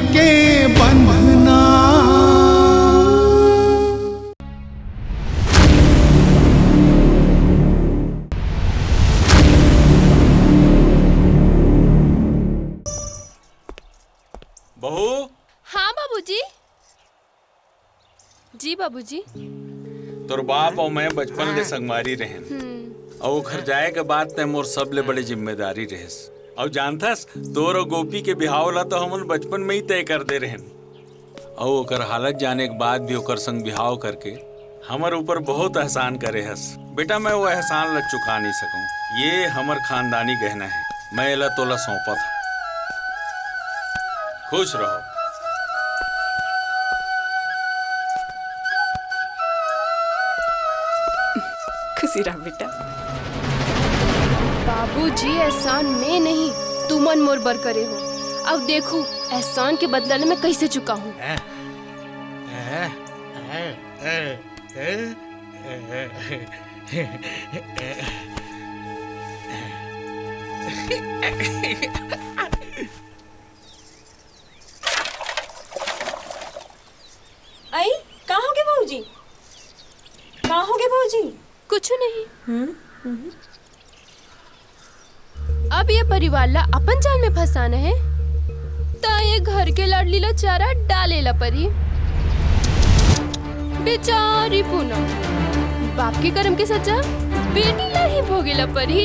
के बंधना। बहू। हाँ बाबूजी। जी बाबूजी। तोर बाप और मैं बचपन ले संगवारी रहें और घर जाए के बाद ते मोर सबले बड़ी जिम्मेदारी रहेस। और जानथस तोर और गोपी के बिहाव ला तो हमन बचपन में ही तय कर दे रहें और ओकर हालत जाने के बाद भी ओकर संग बिहाव करके हमर ऊपर बहुत एहसान करे हस। बेटा मैं वो एहसान ला चुका नहीं सकूं। ये हमर खानदानी गहना है, मैं एला तोला सौंपत हूं। खुश रहो। खुशी रह बेटा। बाबूजी एहसान में नहीं तू मन मोर बर करे हो। अब देखो एहसान के बदला मैं कैसे चुका हूँ। आई कहाँ हो गए बाबूजी? कहाँ हो गए बाबूजी? कुछ नहीं। अब ये परिवार ला अपन जाल में फंसाना है ता ये घर के लाडली ला चारा डाले ला परी। बेचारी पूनम बाप के कर्म के सजा बेटी ला ही भोगे ला परी।